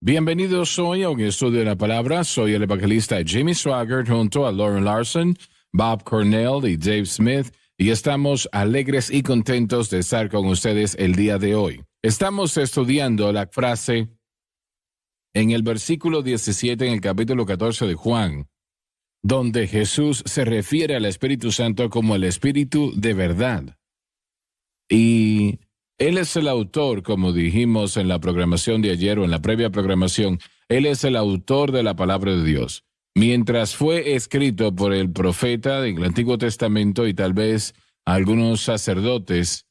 Bienvenidos hoy a un estudio de la palabra. Soy el evangelista Jimmy Swaggart junto a Lauren Larson, Bob Cornell y Dave Smith, y estamos alegres y contentos de estar con ustedes el día de hoy. Estamos estudiando la frase en el versículo 17 en el capítulo 14 de Juan, donde Jesús se refiere al Espíritu Santo como el Espíritu de verdad. Y Él es el autor, como dijimos en la programación de ayer o en la previa programación, Él es el autor de la palabra de Dios. Mientras fue escrito por el profeta del Antiguo Testamento y tal vez algunos sacerdotes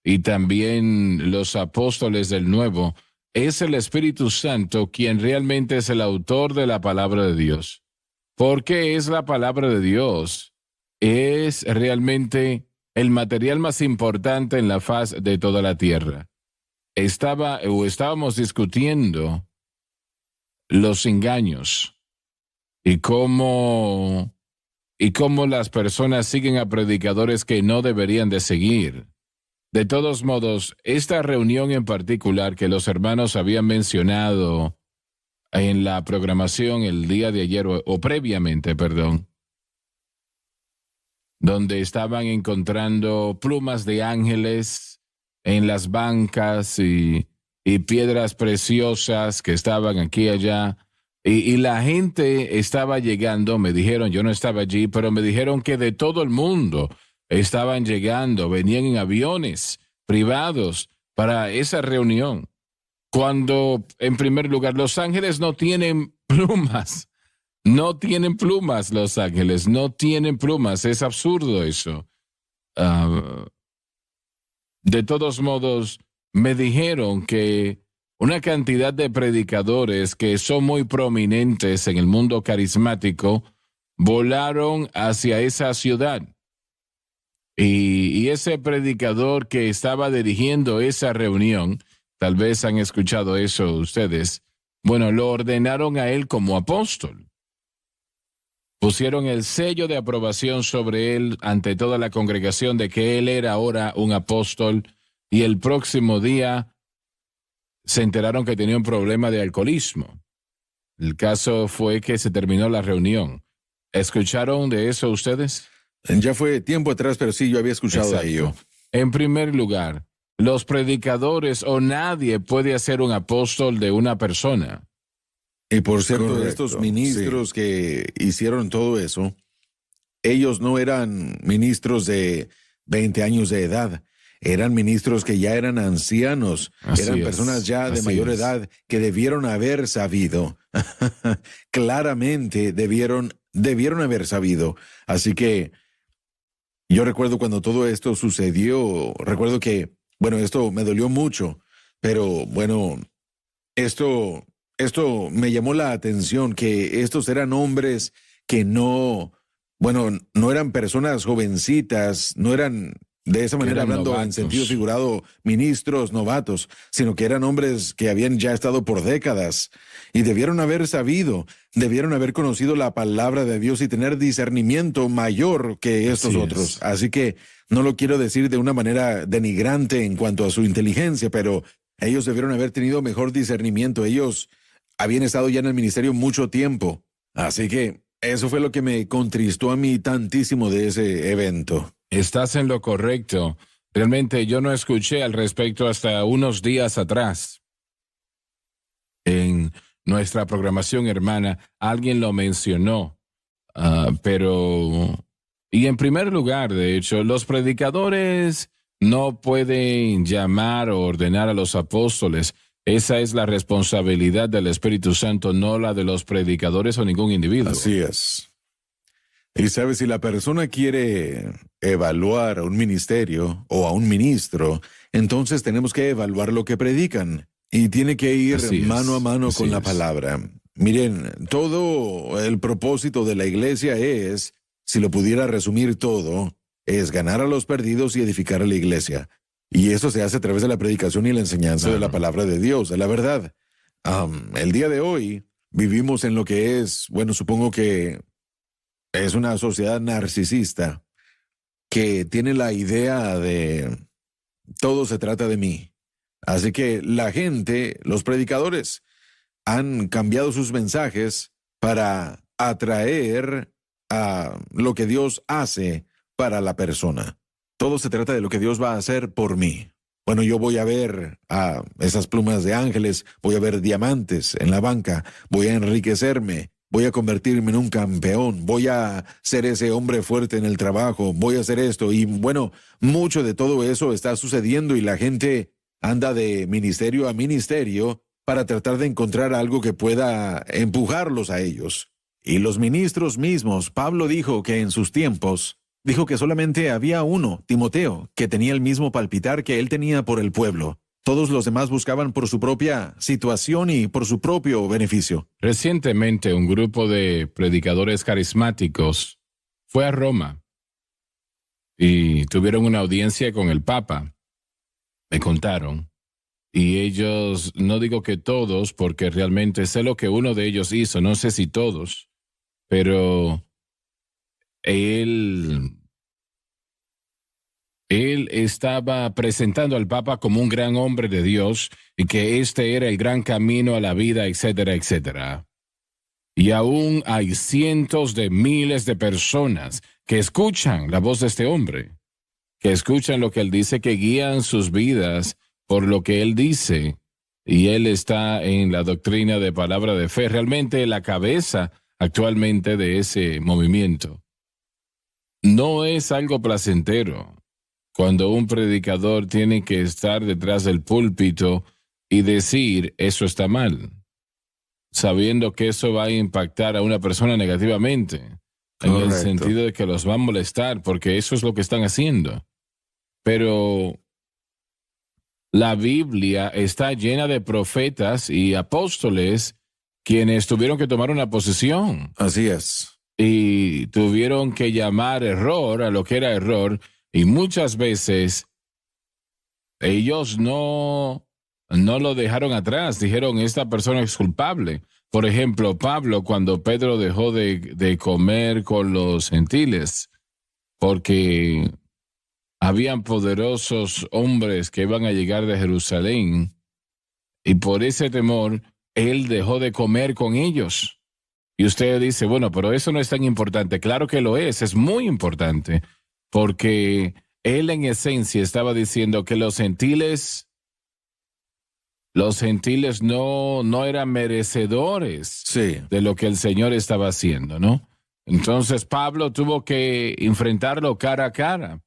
y también los apóstoles del Nuevo, es el Espíritu Santo quien realmente es el autor de la palabra de Dios. Porque es la palabra de Dios, es realmente el material más importante en la faz de toda la tierra. Estábamos discutiendo los engaños y cómo las personas siguen a predicadores que no deberían de seguir. De todos modos, esta reunión en particular que los hermanos habían mencionado en la programación el día de ayer, o previamente, perdón, donde estaban encontrando plumas de ángeles en las bancas y piedras preciosas que estaban aquí y allá. Y la gente estaba llegando, me dijeron, yo no estaba allí, pero me dijeron que de todo el mundo estaban llegando, venían en aviones privados para esa reunión. Cuando, en primer lugar, Los Ángeles no tienen plumas. No tienen plumas, Los Ángeles, no tienen plumas. Es absurdo eso. De todos modos, me dijeron que una cantidad de predicadores que son muy prominentes en el mundo carismático volaron hacia esa ciudad. Y ese predicador que estaba dirigiendo esa reunión, tal vez han escuchado eso ustedes, bueno, lo ordenaron a él como apóstol. Pusieron el sello de aprobación sobre él ante toda la congregación de que él era ahora un apóstol, y el próximo día se enteraron que tenía un problema de alcoholismo. El caso fue que se terminó la reunión. ¿Escucharon de eso ustedes? Ya fue tiempo atrás, pero sí, yo había escuchado de ello. En primer lugar, los predicadores o nadie puede hacer un apóstol de una persona. Y por cierto, Correcto, estos ministros que hicieron todo eso, ellos no eran ministros de 20 años de edad, eran ministros que ya eran ancianos, eran personas ya de mayor edad que debieron haber sabido. Claramente debieron haber sabido. Así que yo recuerdo cuando todo esto sucedió, recuerdo que, bueno, esto me dolió mucho, pero bueno, esto me llamó la atención, que estos eran hombres que no eran personas jovencitas, no eran de esa manera hablando novatos, en sentido figurado, ministros novatos, sino que eran hombres que habían ya estado por décadas y debieron haber sabido, debieron haber conocido la palabra de Dios y tener discernimiento mayor que estos otros. Así que no lo quiero decir de una manera denigrante en cuanto a su inteligencia, pero ellos debieron haber tenido mejor discernimiento. Ellos habían estado ya en el ministerio mucho tiempo. Así que eso fue lo que me contristó a mí tantísimo de ese evento. Estás en lo correcto. Realmente yo no escuché al respecto hasta unos días atrás. En nuestra programación hermana, alguien lo mencionó. Y en primer lugar, de hecho, los predicadores no pueden llamar o ordenar a los apóstoles. Esa es la responsabilidad del Espíritu Santo, no la de los predicadores o ningún individuo. Así es. Y sabes, si la persona quiere evaluar a un ministerio o a un ministro, entonces tenemos que evaluar lo que predican. Y tiene que ir mano a mano con la palabra. Miren, todo el propósito de la iglesia es, si lo pudiera resumir todo, es ganar a los perdidos y edificar a la iglesia. Y eso se hace a través de la predicación y la enseñanza de la palabra de Dios, de la verdad. El día de hoy vivimos en lo que es, bueno, supongo que es una sociedad narcisista que tiene la idea de todo se trata de mí. Así que la gente, los predicadores, han cambiado sus mensajes para atraer a lo que Dios hace para la persona. Todo se trata de lo que Dios va a hacer por mí. Bueno, yo voy a ver a esas plumas de ángeles, voy a ver diamantes en la banca, voy a enriquecerme, voy a convertirme en un campeón, voy a ser ese hombre fuerte en el trabajo, voy a hacer esto. Y bueno, mucho de todo eso está sucediendo y la gente anda de ministerio a ministerio para tratar de encontrar algo que pueda empujarlos a ellos. Y los ministros mismos, Pablo dijo que en sus tiempos, dijo que solamente había uno, Timoteo, que tenía el mismo palpitar que él tenía por el pueblo. Todos los demás buscaban por su propia situación y por su propio beneficio. Recientemente, un grupo de predicadores carismáticos fue a Roma y tuvieron una audiencia con el Papa. Me contaron. Y ellos, no digo que todos, porque realmente sé lo que uno de ellos hizo, no sé si todos, pero él estaba presentando al Papa como un gran hombre de Dios y que este era el gran camino a la vida, etcétera, etcétera. Y aún hay cientos de miles de personas que escuchan la voz de este hombre, que escuchan lo que él dice, que guían sus vidas por lo que él dice. Y él está en la doctrina de palabra de fe, realmente la cabeza actualmente de ese movimiento. No es algo placentero cuando un predicador tiene que estar detrás del púlpito y decir eso está mal, sabiendo que eso va a impactar a una persona negativamente, en el sentido de que los va a molestar, porque eso es lo que están haciendo. Pero la Biblia está llena de profetas y apóstoles quienes tuvieron que tomar una posición. Así es. Y tuvieron que llamar error a lo que era error. Y muchas veces ellos no lo dejaron atrás. Dijeron, esta persona es culpable. Por ejemplo, Pablo, cuando Pedro dejó de comer con los gentiles, porque habían poderosos hombres que iban a llegar de Jerusalén, y por ese temor, él dejó de comer con ellos. Y usted dice, bueno, pero eso no es tan importante. Claro que lo es muy importante. Porque él en esencia estaba diciendo que los gentiles no eran merecedores de lo que el Señor estaba haciendo, ¿no? Entonces Pablo tuvo que enfrentarlo cara a cara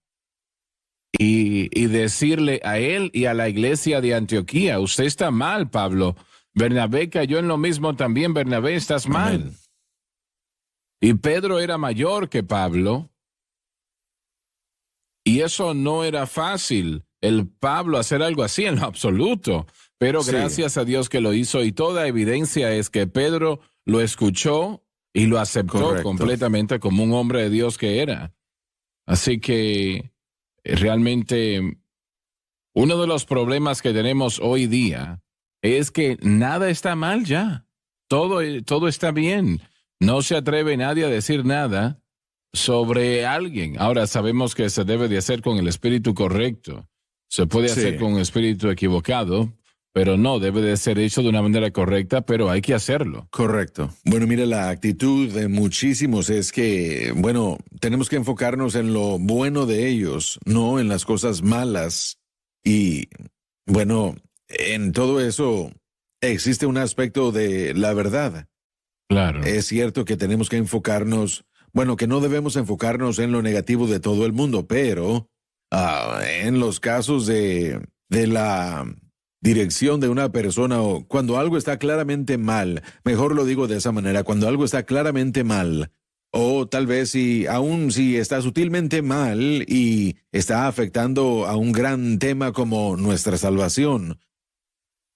y decirle a él y a la iglesia de Antioquía, usted está mal, Pablo. Bernabé cayó en lo mismo también. Bernabé, estás mal. Amén. Y Pedro era mayor que Pablo. Y eso no era fácil, el Pablo hacer algo así en lo absoluto. Pero gracias a Dios que lo hizo, y toda evidencia es que Pedro lo escuchó y lo aceptó completamente como un hombre de Dios que era. Así que realmente uno de los problemas que tenemos hoy día es que nada está mal ya. Todo está bien. No se atreve nadie a decir nada sobre alguien. Ahora sabemos que se debe de hacer con el espíritu correcto. Se puede hacer con un espíritu equivocado, pero no, debe de ser hecho de una manera correcta, pero hay que hacerlo. Correcto. Bueno, mire, la actitud de muchísimos es que, bueno, tenemos que enfocarnos en lo bueno de ellos, no en las cosas malas. Y, bueno, en todo eso existe un aspecto de la verdad. Claro. Es cierto que tenemos que enfocarnos, bueno, que no debemos enfocarnos en lo negativo de todo el mundo, pero en los casos de la dirección de una persona, o cuando algo está claramente mal, mejor lo digo de esa manera, cuando algo está claramente mal, o tal vez aún si está sutilmente mal y está afectando a un gran tema como nuestra salvación,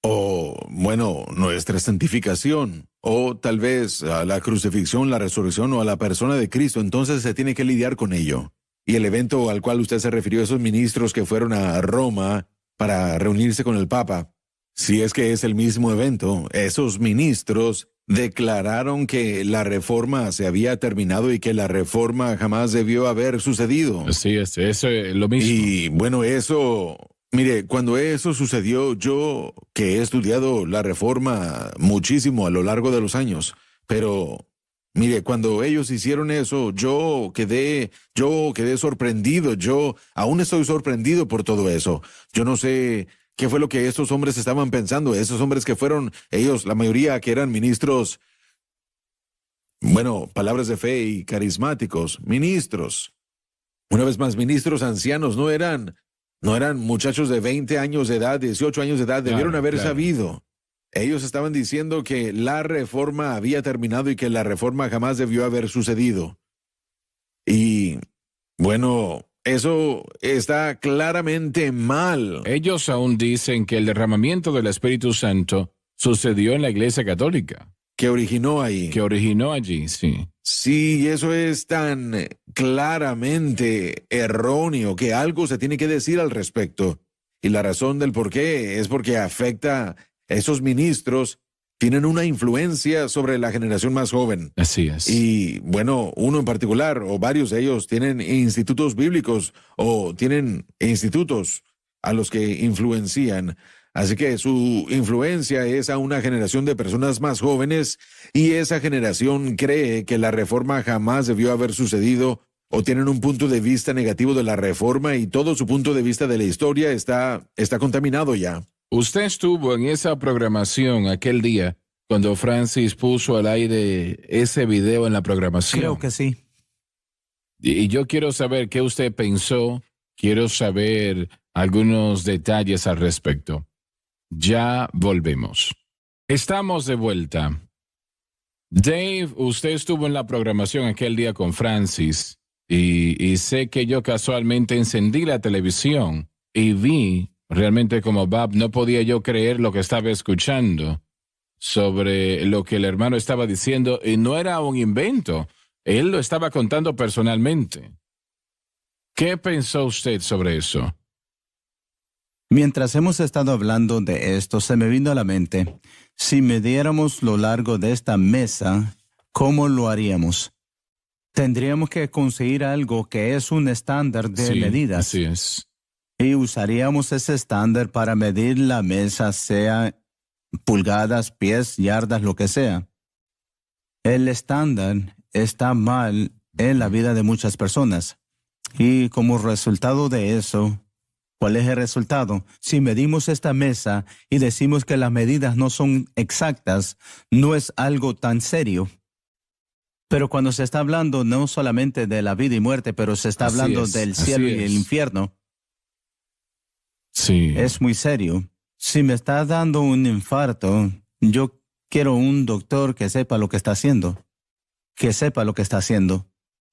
o, bueno, nuestra santificación, o tal vez a la crucifixión, la resurrección o a la persona de Cristo, entonces se tiene que lidiar con ello. Y el evento al cual usted se refirió, esos ministros que fueron a Roma para reunirse con el Papa, si es que es el mismo evento, esos ministros declararon que la reforma se había terminado y que la reforma jamás debió haber sucedido. Sí, eso es lo mismo. Y bueno, eso Mire, cuando eso sucedió, yo que he estudiado la reforma muchísimo a lo largo de los años, pero mire, cuando ellos hicieron eso, yo quedé sorprendido, yo aún estoy sorprendido por todo eso. Yo no sé qué fue lo que estos hombres estaban pensando, esos hombres que fueron, ellos, la mayoría que eran ministros, bueno, palabras de fe y carismáticos, ministros. Una vez más, ministros ancianos no eran muchachos de 20 años de edad, 18 años de edad, debieron haber sabido. Ellos estaban diciendo que la reforma había terminado y que la reforma jamás debió haber sucedido. Y, bueno, eso está claramente mal. Ellos aún dicen que el derramamiento del Espíritu Santo sucedió en la Iglesia Católica, Que originó ahí. que originó allí, sí. Sí, eso es tan claramente erróneo que algo se tiene que decir al respecto. Y la razón del por qué es porque afecta a esos ministros, tienen una influencia sobre la generación más joven. Así es. Y bueno, uno en particular, o varios de ellos, tienen institutos bíblicos o tienen institutos a los que influencian. Así que su influencia es a una generación de personas más jóvenes y esa generación cree que la reforma jamás debió haber sucedido o tienen un punto de vista negativo de la reforma y todo su punto de vista de la historia está contaminado ya. Usted estuvo en esa programación aquel día cuando Francis puso al aire ese video en la programación. Creo que sí. Y yo quiero saber qué usted pensó, quiero saber algunos detalles al respecto. Ya volvemos. Estamos de vuelta. Dave, usted estuvo en la programación aquel día con Francis y sé que yo casualmente encendí la televisión y vi realmente como Bob, no podía yo creer lo que estaba escuchando sobre lo que el hermano estaba diciendo y no era un invento, él lo estaba contando personalmente. ¿Qué pensó usted sobre eso? Mientras hemos estado hablando de esto, se me vino a la mente, si midiéramos lo largo de esta mesa, ¿cómo lo haríamos? Tendríamos que conseguir algo que es un estándar de medidas. Así es. Y usaríamos ese estándar para medir la mesa, sea pulgadas, pies, yardas, lo que sea. El estándar está mal en la vida de muchas personas. Y como resultado de eso, ¿cuál es el resultado? Si medimos esta mesa y decimos que las medidas no son exactas, no es algo tan serio. Pero cuando se está hablando no solamente de la vida y muerte, pero se está hablando del cielo y el infierno, sí, es muy serio. Si me está dando un infarto, yo quiero un doctor que sepa lo que está haciendo. Que sepa lo que está haciendo.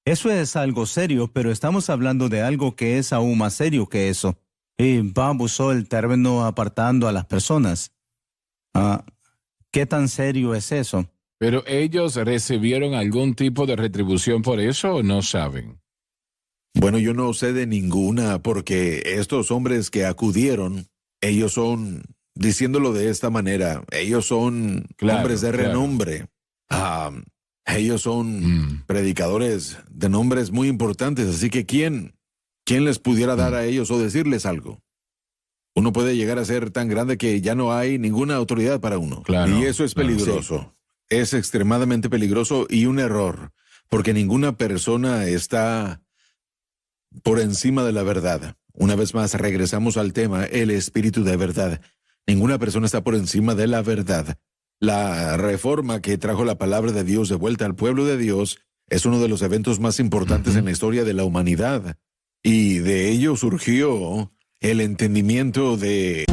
Eso es algo serio, pero estamos hablando de algo que es aún más serio que eso. Y Bob usó el término apartando a las personas. ¿Qué tan serio es eso? ¿Pero ellos recibieron algún tipo de retribución por eso o no saben? Bueno, yo no sé de ninguna porque estos hombres que acudieron, ellos son, diciéndolo de esta manera, ellos son hombres de renombre. Ellos son predicadores de nombres muy importantes, así que ¿quién les pudiera dar a ellos o decirles algo? Uno puede llegar a ser tan grande que ya no hay ninguna autoridad para uno. Claro, y eso es peligroso. Sí. Es extremadamente peligroso y un error, porque ninguna persona está por encima de la verdad. Una vez más, regresamos al tema, el espíritu de verdad. Ninguna persona está por encima de la verdad. La reforma que trajo la palabra de Dios de vuelta al pueblo de Dios es uno de los eventos más importantes en la historia de la humanidad. Y de ello surgió el entendimiento de...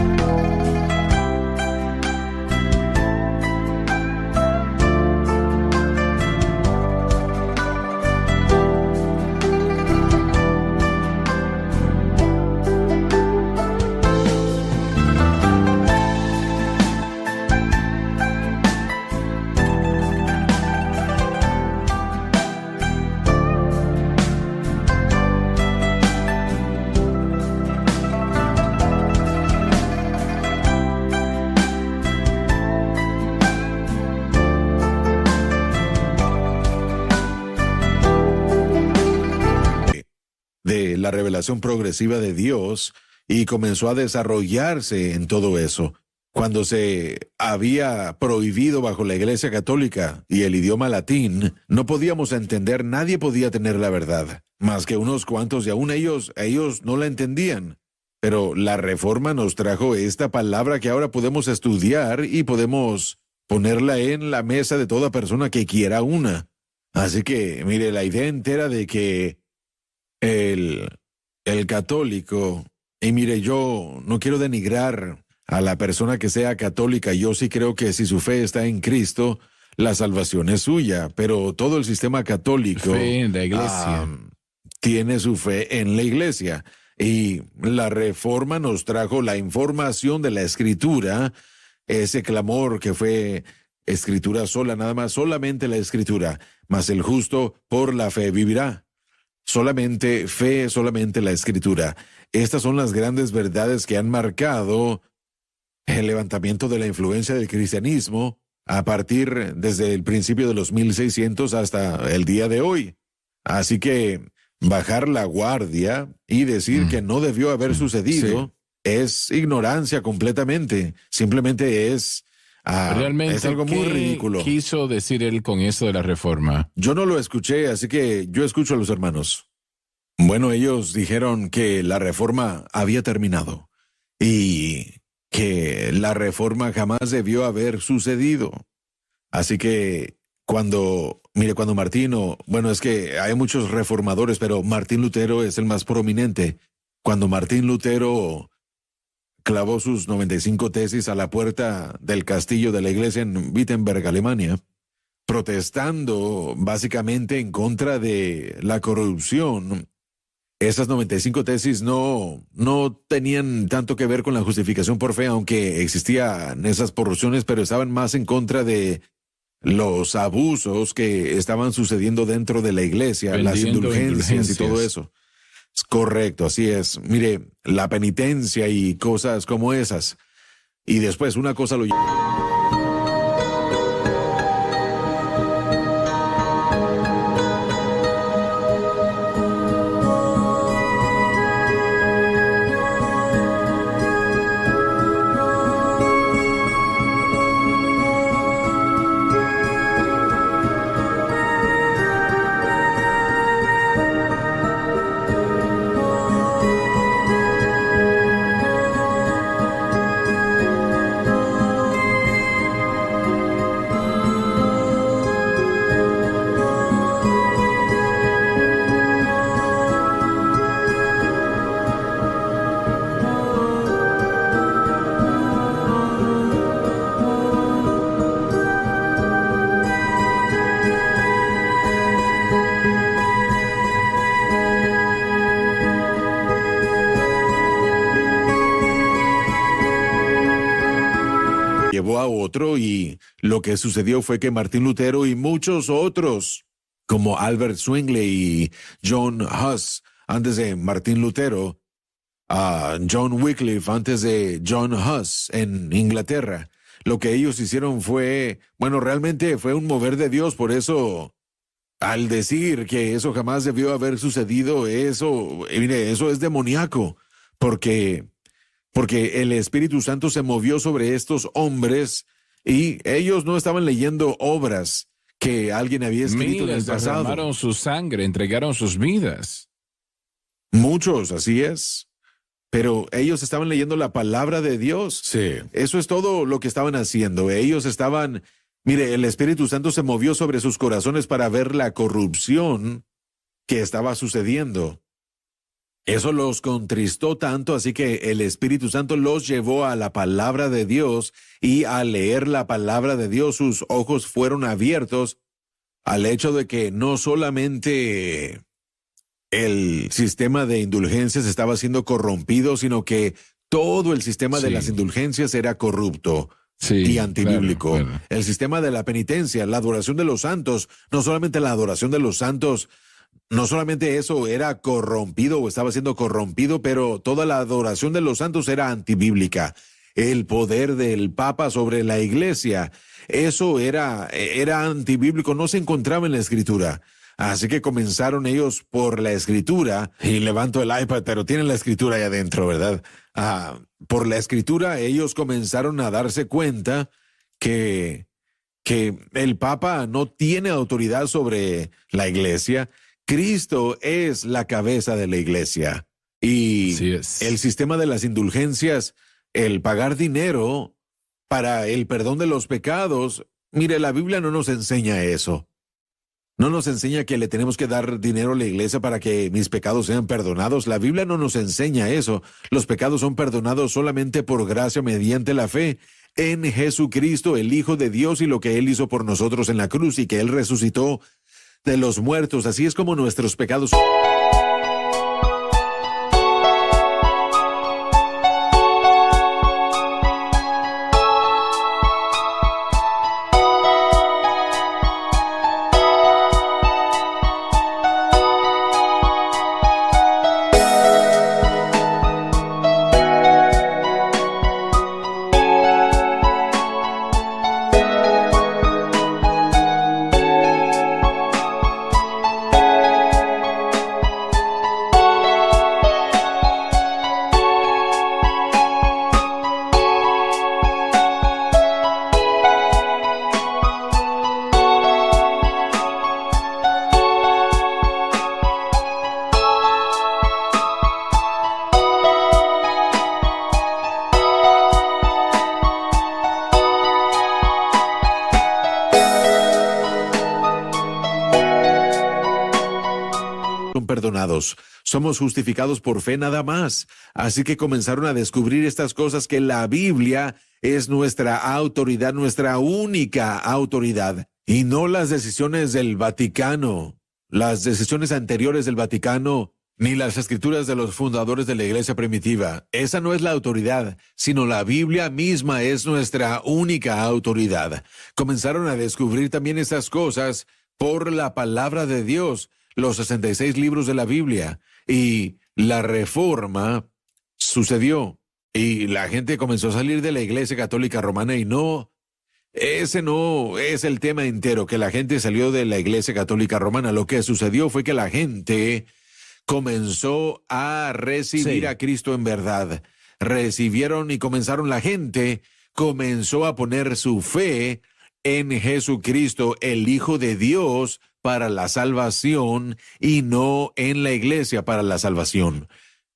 la revelación progresiva de Dios y comenzó a desarrollarse en todo eso. Cuando se había prohibido bajo la Iglesia Católica y el idioma latín, no podíamos entender, nadie podía tener la verdad, más que unos cuantos, y aún ellos no la entendían. Pero la Reforma nos trajo esta palabra que ahora podemos estudiar y podemos ponerla en la mesa de toda persona que quiera una. Así que, mire, la idea entera de que el católico, y mire, yo no quiero denigrar a la persona que sea católica, yo sí creo que si su fe está en Cristo, la salvación es suya, pero todo el sistema católico Fe en la iglesia. Tiene su fe en la iglesia. Y la Reforma nos trajo la información de la Escritura, ese clamor que fue Escritura sola, nada más, solamente la Escritura, mas el justo por la fe vivirá. Solamente fe, solamente la Escritura. Estas son las grandes verdades que han marcado el levantamiento de la influencia del cristianismo a partir desde el principio de los 1600 hasta el día de hoy. Así que bajar la guardia y decir que no debió haber sucedido es ignorancia completamente. Simplemente es Realmente, algo muy ¿qué ridículo. quiso decir él con eso de la Reforma? Yo no lo escuché, así que yo escucho a los hermanos. Bueno, ellos dijeron que la Reforma había terminado y que la Reforma jamás debió haber sucedido. Así que cuando Martino, bueno, es que hay muchos reformadores, pero Martín Lutero es el más prominente. Cuando Martín Lutero clavó sus 95 tesis a la puerta del castillo de la iglesia en Wittenberg, Alemania, protestando básicamente en contra de la corrupción. Esas 95 tesis no tenían tanto que ver con la justificación por fe, aunque existían esas porciones, pero estaban más en contra de los abusos que estaban sucediendo dentro de la iglesia, las indulgencias y todo eso. Es correcto, así es. Mire, la penitencia y cosas como esas. Y después una cosa lo llevó a otro, y lo que sucedió fue que Martín Lutero y muchos otros, como Albert Zwingli y John Huss, antes de Martín Lutero, John Wycliffe antes de John Huss en Inglaterra, lo que ellos hicieron fue, bueno, realmente fue un mover de Dios. Por eso, al decir que eso jamás debió haber sucedido, mire, eso es demoníaco, porque el Espíritu Santo se movió sobre estos hombres y ellos no estaban leyendo obras que alguien había escrito en el pasado. Derramaron su sangre, entregaron sus vidas. Muchos, así es. Pero ellos estaban leyendo la palabra de Dios. Sí. Eso es todo lo que estaban haciendo. Ellos estaban, mire, el Espíritu Santo se movió sobre sus corazones para ver la corrupción que estaba sucediendo. Eso los contristó tanto, así que el Espíritu Santo los llevó a la palabra de Dios, y al leer la palabra de Dios sus ojos fueron abiertos al hecho de que no solamente el sistema de indulgencias estaba siendo corrompido, sino que todo el sistema de las indulgencias era corrupto y antibíblico. Claro. El sistema de la penitencia, la adoración de los santos, no solamente la adoración de los santos, no solamente eso era corrompido o estaba siendo corrompido, pero toda la adoración de los santos era antibíblica. El poder del Papa sobre la iglesia, eso era antibíblico, no se encontraba en la Escritura. Así que comenzaron ellos por la escritura, y levanto el iPad, pero tienen la escritura ahí adentro, ¿verdad? Por la escritura ellos comenzaron a darse cuenta que el Papa no tiene autoridad sobre la iglesia. Cristo es la cabeza de la iglesia. Y el sistema de las indulgencias, el pagar dinero para el perdón de los pecados, mire, la Biblia no nos enseña eso. No nos enseña que le tenemos que dar dinero a la iglesia para que mis pecados sean perdonados. La Biblia no nos enseña eso. Los pecados son perdonados solamente por gracia mediante la fe en Jesucristo, el Hijo de Dios, y lo que Él hizo por nosotros en la cruz y que Él resucitó de los muertos. Así es como nuestros pecados son perdonados. Somos justificados por fe nada más. Así que comenzaron a descubrir estas cosas, que la Biblia es nuestra autoridad, nuestra única autoridad, y no las decisiones del Vaticano, las decisiones anteriores del Vaticano, ni las escrituras de los fundadores de la iglesia primitiva. Esa no es la autoridad, sino la Biblia misma es nuestra única autoridad. Comenzaron a descubrir también estas cosas por la palabra de Dios, los 66 libros de la Biblia, y la reforma sucedió, y la gente comenzó a salir de la iglesia católica romana, y ese no es el tema entero, que la gente salió de la iglesia católica romana. Lo que sucedió fue que la gente comenzó a recibir a Cristo en verdad. Recibieron y la gente comenzó a poner su fe en Jesucristo, el Hijo de Dios, para la salvación, y no en la iglesia para la salvación.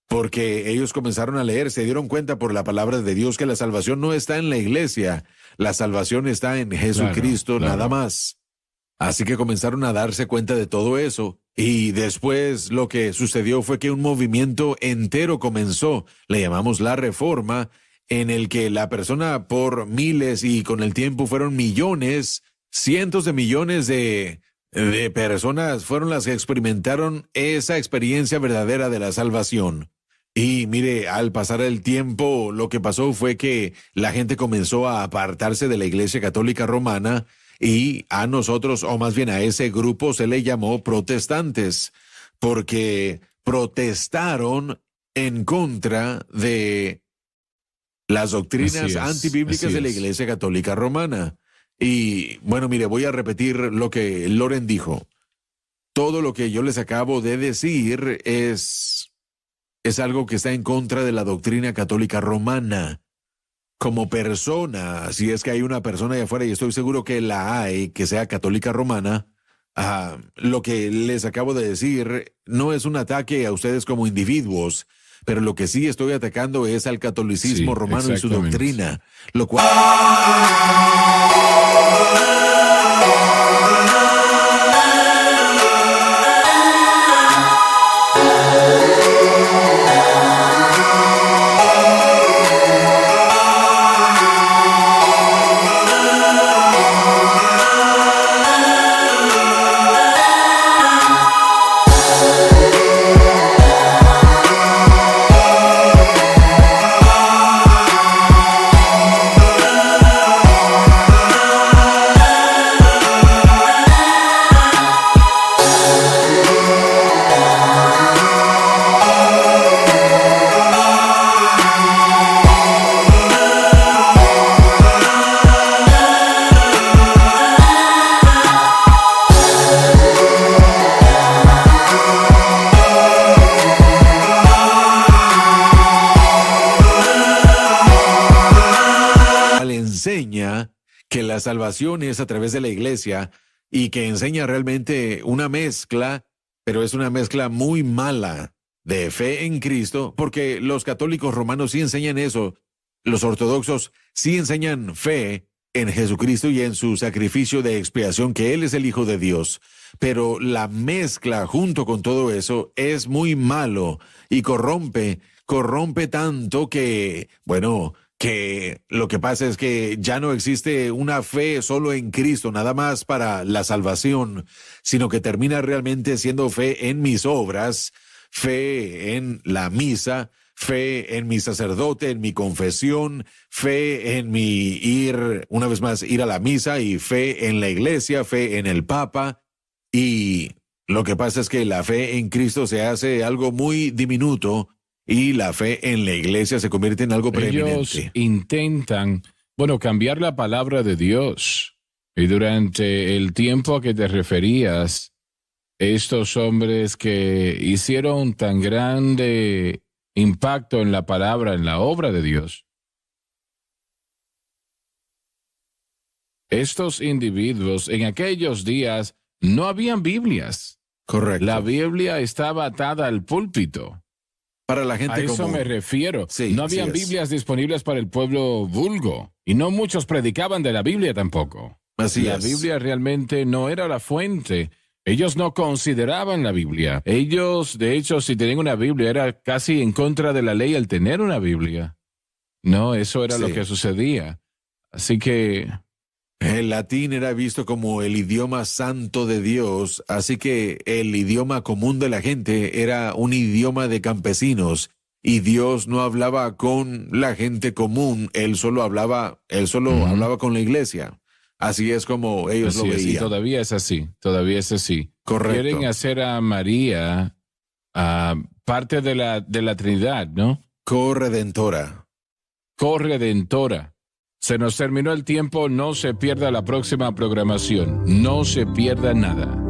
Porque ellos comenzaron a leer, se dieron cuenta por la palabra de Dios que la salvación no está en la iglesia, la salvación está en Jesucristo, nada más. Así que comenzaron a darse cuenta de todo eso, y después lo que sucedió fue que un movimiento entero comenzó, le llamamos la Reforma, en el que la persona por miles y con el tiempo fueron millones, cientos de millones de personas fueron las que experimentaron esa experiencia verdadera de la salvación. Y mire, al pasar el tiempo, lo que pasó fue que la gente comenzó a apartarse de la Iglesia Católica Romana, y a nosotros, o más bien a ese grupo, se le llamó protestantes, porque protestaron en contra de las doctrinas antibíblicas de la Iglesia Católica Romana. Y bueno, mire, voy a repetir lo que Loren dijo. Todo lo que yo les acabo de decir es algo que está en contra de la doctrina católica romana. Como persona, si es que hay una persona allá afuera, y estoy seguro que la hay, que sea católica romana, lo que les acabo de decir no es un ataque a ustedes como individuos, pero lo que sí estoy atacando es al catolicismo romano y su doctrina, lo cual... la salvación es a través de la iglesia y que enseña realmente una mezcla, pero es una mezcla muy mala de fe en Cristo, porque los católicos romanos sí enseñan eso, los ortodoxos sí enseñan fe en Jesucristo y en su sacrificio de expiación, que Él es el Hijo de Dios, pero la mezcla junto con todo eso es muy malo y corrompe tanto que, bueno, que lo que pasa es que ya no existe una fe solo en Cristo, nada más para la salvación, sino que termina realmente siendo fe en mis obras, fe en la misa, fe en mi sacerdote, en mi confesión, fe en mi ir, una vez más, ir a la misa, y fe en la iglesia, fe en el Papa. Y lo que pasa es que la fe en Cristo se hace algo muy diminuto y la fe en la iglesia se convierte en algo preeminente. Ellos intentan, bueno, cambiar la palabra de Dios. Y durante el tiempo a que te referías, estos hombres que hicieron tan grande impacto en la palabra, en la obra de Dios, estos individuos en aquellos días no habían Biblias. Correcto. La Biblia estaba atada al púlpito. Para la gente a eso común. me refiero. Sí, no habían Biblias disponibles para el pueblo vulgo. Y no muchos predicaban de la Biblia tampoco. Así la es. Biblia realmente no era la fuente. Ellos no consideraban la Biblia. Ellos, de hecho, si tenían una Biblia, era casi en contra de la ley el tener una Biblia. No, eso era lo que sucedía. Así que el latín era visto como el idioma santo de Dios, así que el idioma común de la gente era un idioma de campesinos, y Dios no hablaba con la gente común, Él solo hablaba con la iglesia. Así es como ellos así lo es, veían. y todavía es así. Correcto. Quieren hacer a María parte de la Trinidad, ¿no? Corredentora. Corredentora. Se nos terminó el tiempo, no se pierda la próxima programación, no se pierda nada.